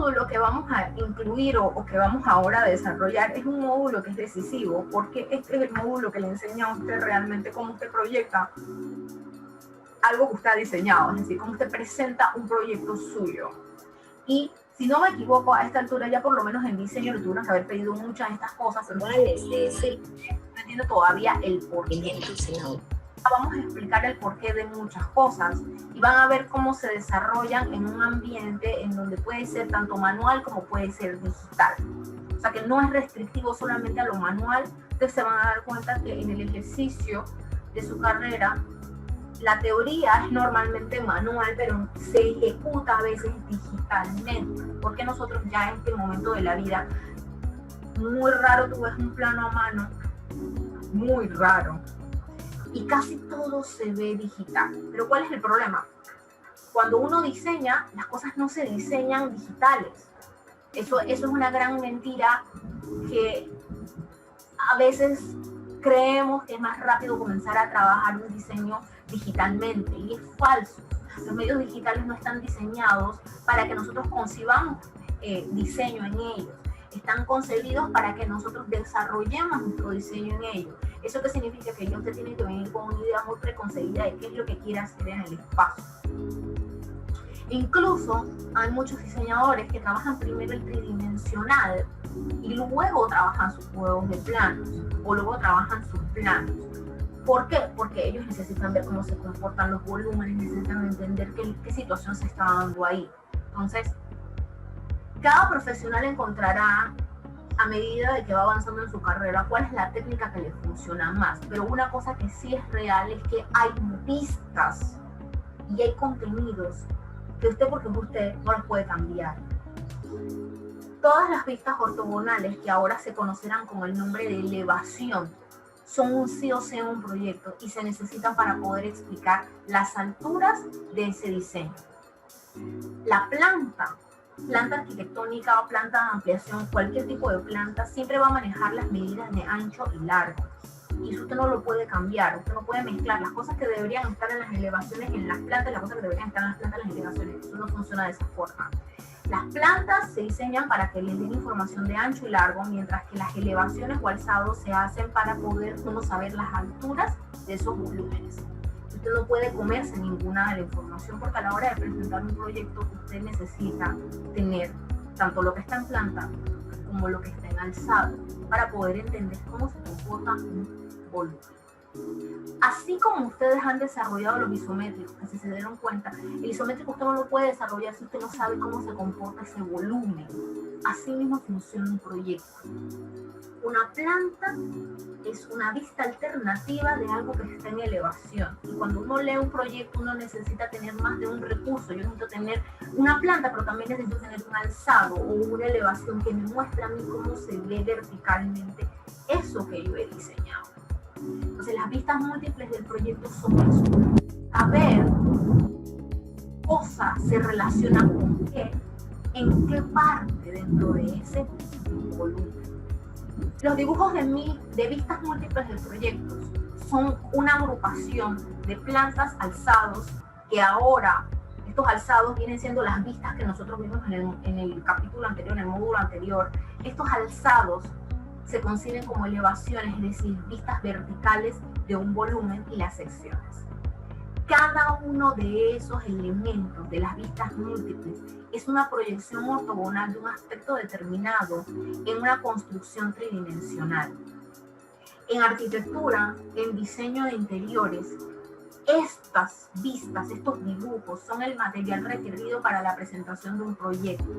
módulo que vamos a incluir o que vamos ahora a desarrollar es un módulo que es decisivo, porque este es el módulo que le enseña a usted realmente cómo usted proyecta algo que usted ha diseñado, es decir, cómo usted presenta un proyecto suyo. Y si no me equivoco, a esta altura ya por lo menos en diseño le tuvieron que haber pedido muchas de estas cosas, pero no entiendo todavía el porqué. Vamos a explicar el porqué de muchas cosas y van a ver cómo se desarrollan en un ambiente en donde puede ser tanto manual como puede ser digital. O sea que no es restrictivo solamente a lo manual. Ustedes se van a dar cuenta que en el ejercicio de su carrera la teoría es normalmente manual, pero se ejecuta a veces digitalmente, porque nosotros ya en este momento de la vida, muy raro tú ves un plano a mano, muy raro. Y casi todo se ve digital. Pero ¿cuál es el problema? Cuando uno diseña, las cosas no se diseñan digitales. Eso es una gran mentira que a veces creemos que es más rápido comenzar a trabajar un diseño digitalmente, y es falso. Los medios digitales no están diseñados para que nosotros concibamos diseño en ellos. Están concebidos para que nosotros desarrollemos nuestro diseño en ellos. ¿Eso qué significa? Que usted tiene que venir con una idea muy preconcebida de qué es lo que quiere hacer en el espacio. Incluso hay muchos diseñadores que trabajan primero el tridimensional y luego trabajan sus juegos de planos o luego trabajan sus planos. ¿Por qué? Porque ellos necesitan ver cómo se comportan los volúmenes, necesitan entender qué situación se está dando ahí. Entonces, cada profesional encontrará, a medida de que va avanzando en su carrera, cuál es la técnica que le funciona más. Pero una cosa que sí es real es que hay vistas y hay contenidos que usted, porque es usted, no los puede cambiar. Todas las vistas ortogonales, que ahora se conocerán con el nombre de elevación, son un sí o sí en un proyecto y se necesitan para poder explicar las alturas de ese diseño. La planta arquitectónica o planta de ampliación, cualquier tipo de planta, siempre va a manejar las medidas de ancho y largo. Y eso usted no lo puede cambiar, usted no puede mezclar las cosas que deberían estar en las elevaciones en las plantas y las cosas que deberían estar en las plantas en las elevaciones. Eso no funciona de esa forma. Las plantas se diseñan para que les den información de ancho y largo, mientras que las elevaciones o alzados se hacen para poder uno saber las alturas de esos volúmenes. Usted no puede comerse ninguna de la información, porque a la hora de presentar un proyecto usted necesita tener tanto lo que está en planta como lo que está en alzado para poder entender cómo se comporta un volumen. Así como ustedes han desarrollado los isométricos, que si se dieron cuenta, el isométrico usted no lo puede desarrollar si usted no sabe cómo se comporta ese volumen. Así mismo funciona un proyecto. Una planta es una vista alternativa de algo que está en elevación. Y cuando uno lee un proyecto, uno necesita tener más de un recurso. Yo necesito tener una planta, pero también necesito tener un alzado o una elevación que me muestre a mí cómo se ve verticalmente eso que yo he diseñado. Entonces, las vistas múltiples del proyecto son eso. Saber cosa se relaciona con qué, en qué parte dentro de ese volumen. Los dibujos de vistas múltiples de proyectos son una agrupación de plantas alzados que ahora, estos alzados vienen siendo las vistas que nosotros vimos en el capítulo anterior, en el módulo anterior. Estos alzados se conciben como elevaciones, es decir, vistas verticales de un volumen y las secciones. Cada uno de esos elementos de las vistas múltiples es una proyección ortogonal de un aspecto determinado en una construcción tridimensional. En arquitectura, en diseño de interiores, estas vistas, estos dibujos son el material requerido para la presentación de un proyecto,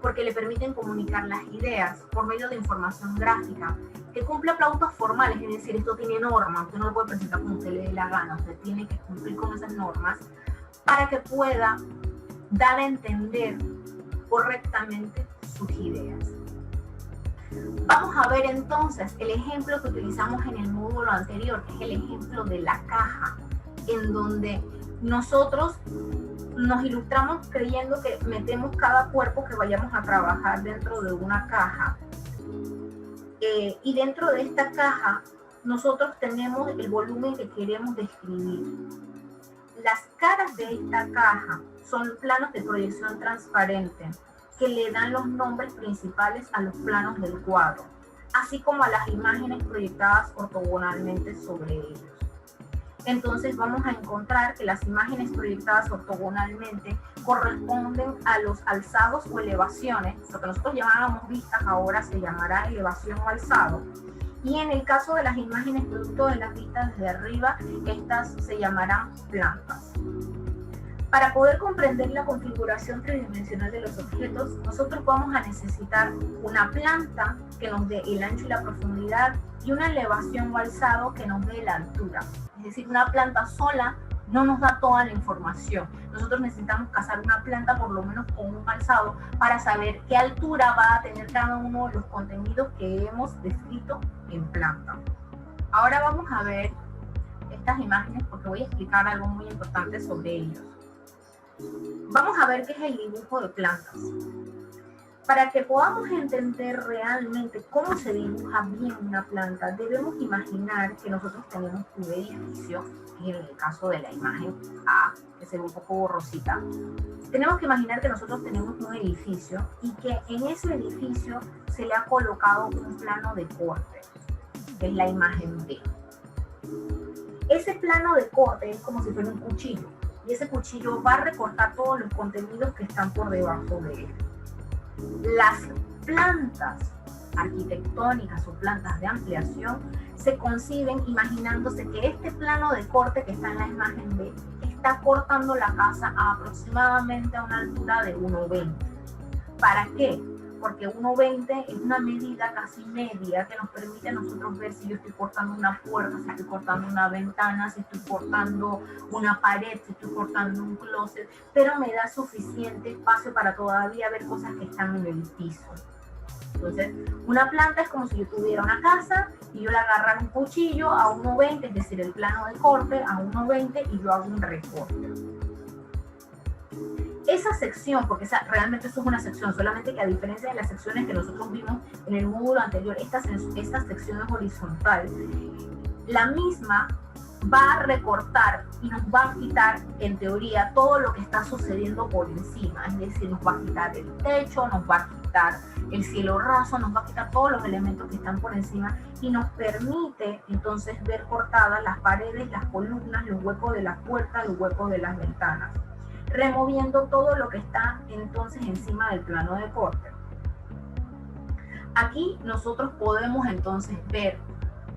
porque le permiten comunicar las ideas por medio de información gráfica que cumple pautas formales, es decir, esto tiene normas, usted no lo puede presentar como usted le dé la gana, usted tiene que cumplir con esas normas para que pueda dar a entender correctamente sus ideas. Vamos a ver entonces el ejemplo que utilizamos en el módulo anterior, que es el ejemplo de la caja, en donde nosotros nos ilustramos creyendo que metemos cada cuerpo que vayamos a trabajar dentro de una caja. Y dentro de esta caja nosotros tenemos el volumen que queremos describir. Las caras de esta caja son planos de proyección transparente que le dan los nombres principales a los planos del cuadro, así como a las imágenes proyectadas ortogonalmente sobre ellos. Entonces vamos a encontrar que las imágenes proyectadas ortogonalmente corresponden a los alzados o elevaciones. Lo que nosotros llamábamos vistas ahora se llamará elevación o alzado. Y en el caso de las imágenes producto de las vistas desde arriba, estas se llamarán plantas. Para poder comprender la configuración tridimensional de los objetos, nosotros vamos a necesitar una planta que nos dé el ancho y la profundidad y una elevación o alzado que nos dé la altura. Es decir, una planta sola no nos da toda la información. Nosotros necesitamos cazar una planta por lo menos con un alzado para saber qué altura va a tener cada uno de los contenidos que hemos descrito en planta. Ahora vamos a ver estas imágenes porque voy a explicar algo muy importante sobre ellos. Vamos a ver qué es el dibujo de plantas. Para que podamos entender realmente cómo se dibuja bien una planta, debemos imaginar que nosotros tenemos un edificio, y en el caso de la imagen A, que se ve un poco borrosita, tenemos que imaginar que nosotros tenemos un edificio y que en ese edificio se le ha colocado un plano de corte, que es la imagen B. Ese plano de corte es como si fuera un cuchillo, y ese cuchillo va a recortar todos los contenidos que están por debajo de él. Las plantas arquitectónicas o plantas de ampliación se conciben imaginándose que este plano de corte que está en la imagen B está cortando la casa a aproximadamente a una altura de 1,20. ¿Para qué? Porque 1,20 es una medida casi media que nos permite a nosotros ver si yo estoy cortando una puerta, si estoy cortando una ventana, si estoy cortando una pared, si estoy cortando un closet, pero me da suficiente espacio para todavía ver cosas que están en el piso. Entonces, una planta es como si yo tuviera una casa y yo le agarrara un cuchillo a 1,20, es decir, el plano de corte a 1,20 y yo hago un recorte. Esa sección, porque realmente eso es una sección, solamente que a diferencia de las secciones que nosotros vimos en el módulo anterior, esta sección es horizontal, la misma va a recortar y nos va a quitar, en teoría, todo lo que está sucediendo por encima, es decir, nos va a quitar el techo, nos va a quitar el cielo raso, nos va a quitar todos los elementos que están por encima y nos permite entonces ver cortadas las paredes, las columnas, los huecos de las puertas, los huecos de las ventanas, removiendo todo lo que está entonces encima del plano de corte. Aquí nosotros podemos entonces ver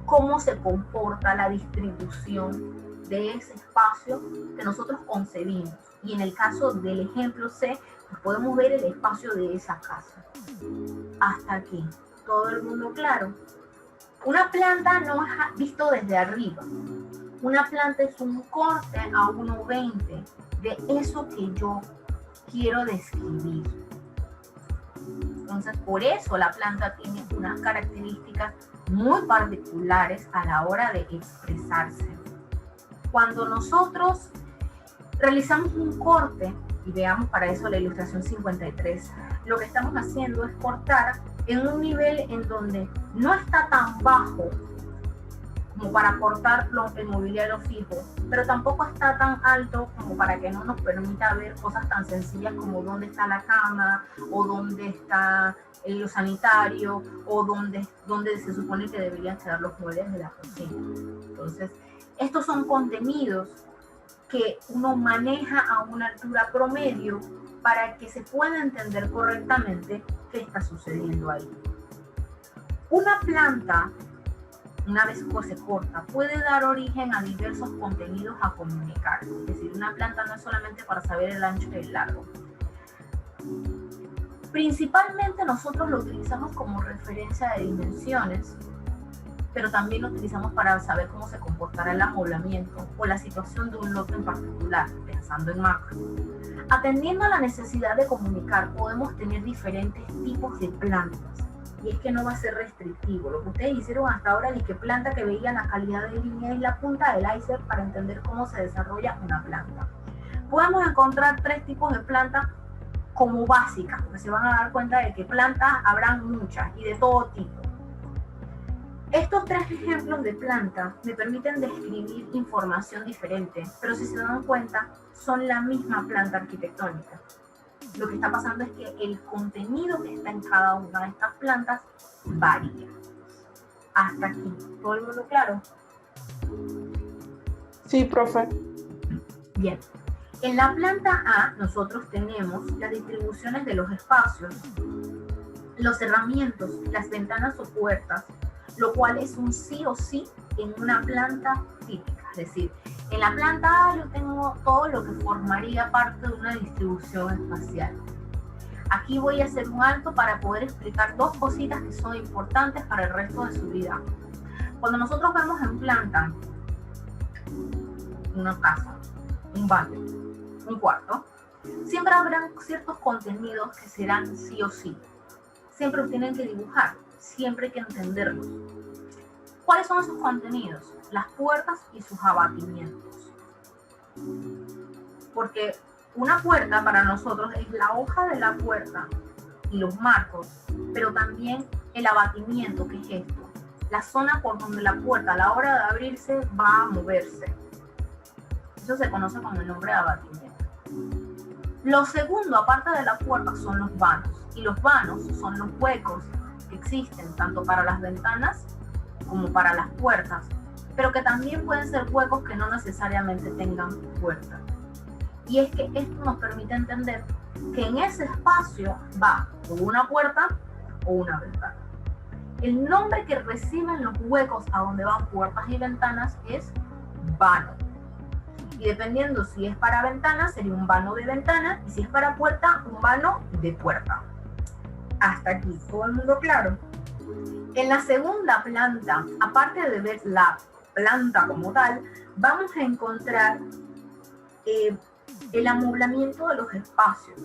cómo se comporta la distribución de ese espacio que nosotros concebimos. Y en el caso del ejemplo C, pues podemos ver el espacio de esa casa. Hasta aquí, ¿todo el mundo claro? Una planta no es visto desde arriba. Una planta es un corte a 1,20 de eso que yo quiero describir. Entonces, por eso la planta tiene unas características muy particulares a la hora de expresarse. Cuando nosotros realizamos un corte, y veamos para eso la ilustración 53, lo que estamos haciendo es cortar en un nivel en donde no está tan bajo como para cortar el mobiliario fijo, pero tampoco está tan alto como para que no nos permita ver cosas tan sencillas como dónde está la cama, o dónde está lo sanitario, o dónde se supone que deberían quedar los muebles de la cocina. Entonces, estos son contenidos que uno maneja a una altura promedio para que se pueda entender correctamente qué está sucediendo ahí. Una planta, una vez que se corta, puede dar origen a diversos contenidos a comunicar. Es decir, una planta no es solamente para saber el ancho y el largo. Principalmente nosotros lo utilizamos como referencia de dimensiones, pero también lo utilizamos para saber cómo se comportará el amoblamiento o la situación de un lote en particular, pensando en macro. Atendiendo a la necesidad de comunicar, podemos tener diferentes tipos de plantas. Y es que no va a ser restrictivo. Lo que ustedes hicieron hasta ahora es que planta que veían la calidad de línea es la punta del iceberg para entender cómo se desarrolla una planta. Podemos encontrar 3 tipos de plantas como básicas, porque se van a dar cuenta de que plantas habrán muchas y de todo tipo. Estos 3 ejemplos de plantas me permiten describir información diferente, pero si se dan cuenta, son la misma planta arquitectónica. Lo que está pasando es que el contenido que está en cada una de estas plantas varía. Hasta aquí, ¿todo el mundo claro? Sí, profe. Bien. En la planta A nosotros tenemos las distribuciones de los espacios, los cerramientos, las ventanas o puertas, lo cual es un sí o sí en una planta típica. Es decir, en la planta A yo tengo todo lo que formaría parte de una distribución espacial. Aquí voy a hacer un alto para poder explicar dos cositas que son importantes para el resto de su vida. Cuando nosotros vemos en planta una casa, un baño, un cuarto, siempre habrán ciertos contenidos que serán sí o sí. Siempre los tienen que dibujar, siempre hay que entenderlos. ¿Cuáles son esos contenidos? Las puertas y sus abatimientos. Porque una puerta para nosotros es la hoja de la puerta y los marcos, pero también el abatimiento, que es esto, la zona por donde la puerta a la hora de abrirse va a moverse. Eso se conoce como el nombre de abatimiento. Lo segundo, aparte de la puerta, son los vanos. Y los vanos son los huecos que existen tanto para las ventanas como para las puertas, pero que también pueden ser huecos que no necesariamente tengan puerta. Y es que esto nos permite entender que en ese espacio va o una puerta o una ventana. El nombre que reciben los huecos a donde van puertas y ventanas es vano. Y dependiendo si es para ventana, sería un vano de ventana, y si es para puerta, un vano de puerta. Hasta aquí, ¿todo el mundo claro? En la segunda planta, aparte de ver la planta como tal, vamos a encontrar el amoblamiento de los espacios.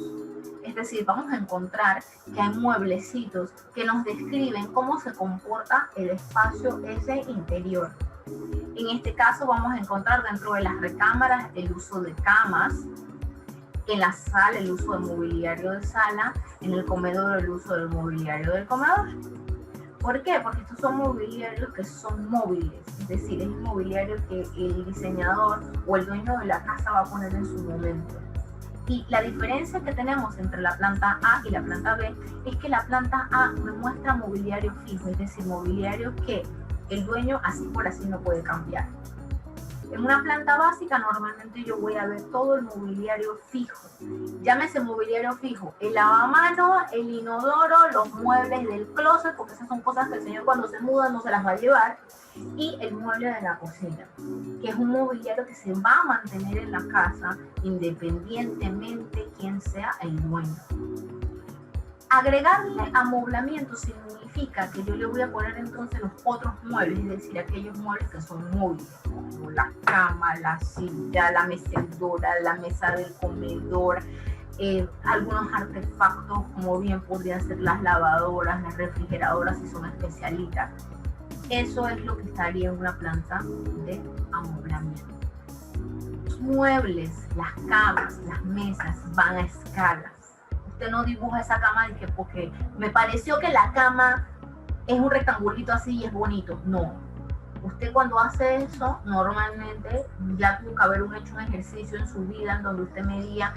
Es decir, vamos a encontrar que hay mueblecitos que nos describen cómo se comporta el espacio ese interior. En este caso vamos a encontrar dentro de las recámaras el uso de camas, en la sala el uso de mobiliario de sala, en el comedor el uso del mobiliario del comedor. ¿Por qué? Porque estos son mobiliarios que son móviles, es decir, es el mobiliario que el diseñador o el dueño de la casa va a poner en su momento. Y la diferencia que tenemos entre la planta A y la planta B es que la planta A me muestra mobiliario fijo, es decir, mobiliario que el dueño así por así no puede cambiar. En una planta básica normalmente yo voy a ver todo el mobiliario fijo. Llámese mobiliario fijo, el lavamanos, el inodoro, los muebles del closet, porque esas son cosas que el señor cuando se muda no se las va a llevar, y el mueble de la cocina, que es un mobiliario que se va a mantener en la casa independientemente quién sea el dueño. Agregarle amoblamiento significa que yo le voy a poner entonces los otros muebles, es decir, aquellos muebles que son móviles, como la cama, la silla, la mecedora, la mesa del comedor, algunos artefactos como bien podrían ser las lavadoras, las refrigeradoras si son especialitas. Eso es lo que estaría en una planta de amoblamiento. Los muebles, las camas, las mesas van a escalas. Usted no dibuja esa cama de que porque me pareció que la cama es un rectangulito así y es bonito. No. Usted cuando hace eso, normalmente ya tuvo que haber hecho un ejercicio en su vida en donde usted medía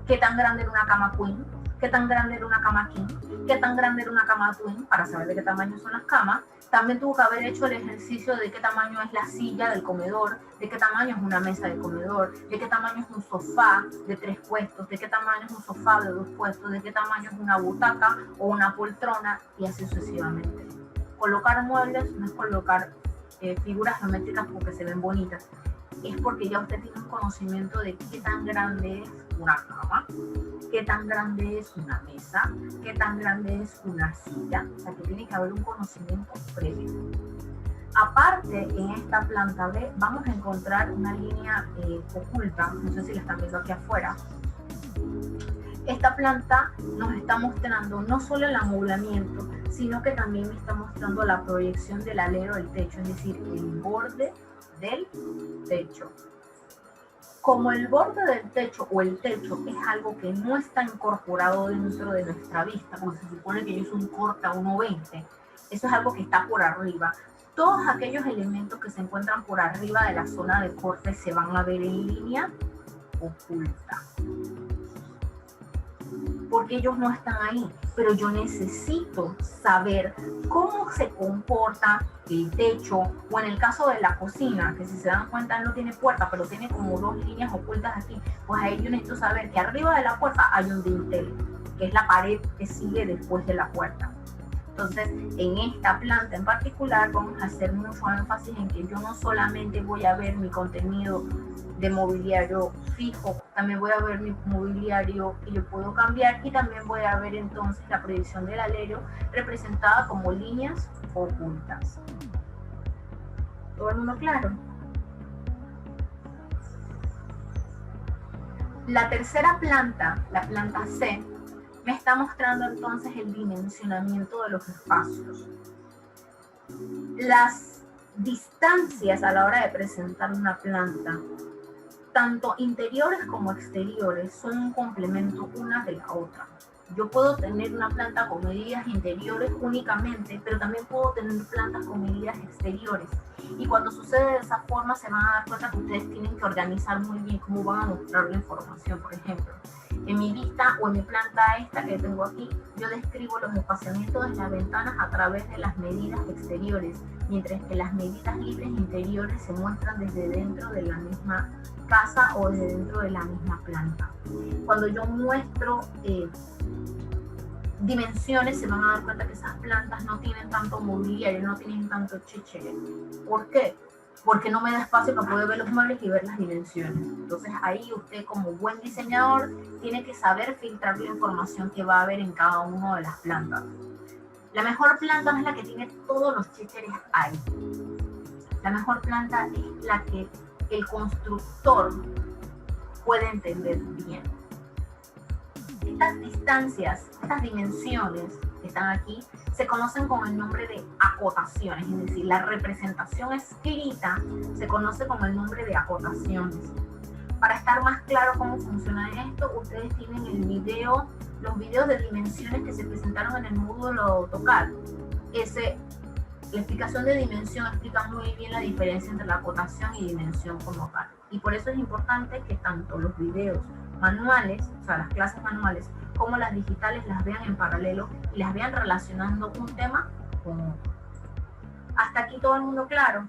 qué tan grande era una cama queen, qué tan grande era una cama king, qué tan grande era una cama twin, para saber de qué tamaño son las camas. También tuvo que haber hecho el ejercicio de qué tamaño es la silla del comedor, de qué tamaño es una mesa de comedor, de qué tamaño es un sofá de 3 puestos, de qué tamaño es un sofá de 2 puestos, de qué tamaño es una butaca o una poltrona, y así sucesivamente. Colocar muebles no es colocar figuras geométricas porque se ven bonitas, es porque ya usted tiene un conocimiento de qué tan grande es una cama, qué tan grande es una mesa, qué tan grande es una silla. O sea, que tiene que haber un conocimiento previo. Aparte, en esta planta B vamos a encontrar una línea oculta, no sé si la están viendo aquí afuera. Esta planta nos está mostrando no solo el amoblamiento, sino que también está mostrando la proyección del alero del techo, es decir, el borde del techo. Como el borde del techo o el techo es algo que no está incorporado dentro de nuestra vista, porque se supone que yo hice un corte a 1.20, eso es algo que está por arriba. Todos aquellos elementos que se encuentran por arriba de la zona de corte se van a ver en línea oculta. porque ellos no están ahí, pero yo necesito saber cómo se comporta el techo, o en el caso de la cocina, que si se dan cuenta no tiene puerta, pero tiene como 2 líneas ocultas aquí, pues ahí yo necesito saber que arriba de la puerta hay un dintel, que es la pared que sigue después de la puerta. Entonces, en esta planta en particular vamos a hacer mucho énfasis en que yo no solamente voy a ver mi contenido de mobiliario fijo, también voy a ver mi mobiliario que yo puedo cambiar, y también voy a ver entonces la proyección del alero representada como líneas ocultas. ¿Todo el mundo claro? La tercera planta, la planta C, me está mostrando entonces el dimensionamiento de los espacios. Las distancias a la hora de presentar una planta, tanto interiores como exteriores, son un complemento una de la otra. Yo puedo tener una planta con medidas interiores únicamente, pero también puedo tener plantas con medidas exteriores. Y cuando sucede de esa forma se van a dar cuenta que ustedes tienen que organizar muy bien cómo van a mostrar la información. Por ejemplo, en mi vista o en mi planta esta que tengo aquí, yo describo los espaciamientos de las ventanas a través de las medidas exteriores, mientras que las medidas libres interiores se muestran desde dentro de la misma casa o desde dentro de la misma planta. Cuando yo muestro dimensiones, se van a dar cuenta que esas plantas no tienen tanto mobiliario, no tienen tanto chiche. ¿Por qué? Porque no me da espacio para poder ver los muebles y ver las dimensiones. Entonces ahí usted, como buen diseñador, tiene que saber filtrar la información que va a haber en cada una de las plantas. La mejor planta no es la que tiene todos los chícheres ahí. La mejor planta es la que el constructor puede entender bien. Estas distancias, estas dimensiones que están aquí, se conocen con el nombre de acotaciones, es decir, la representación escrita se conoce con el nombre de acotaciones. Para estar más claro cómo funciona esto, ustedes tienen el video, los videos de dimensiones que se presentaron en el módulo AutoCAD. La explicación de dimensión explica muy bien la diferencia entre la acotación y dimensión como tal. Y por eso es importante que tanto los videos manuales, o sea, las clases manuales, como las digitales las vean en paralelo y las vean relacionando un tema con otro. ¿Hasta aquí todo el mundo claro?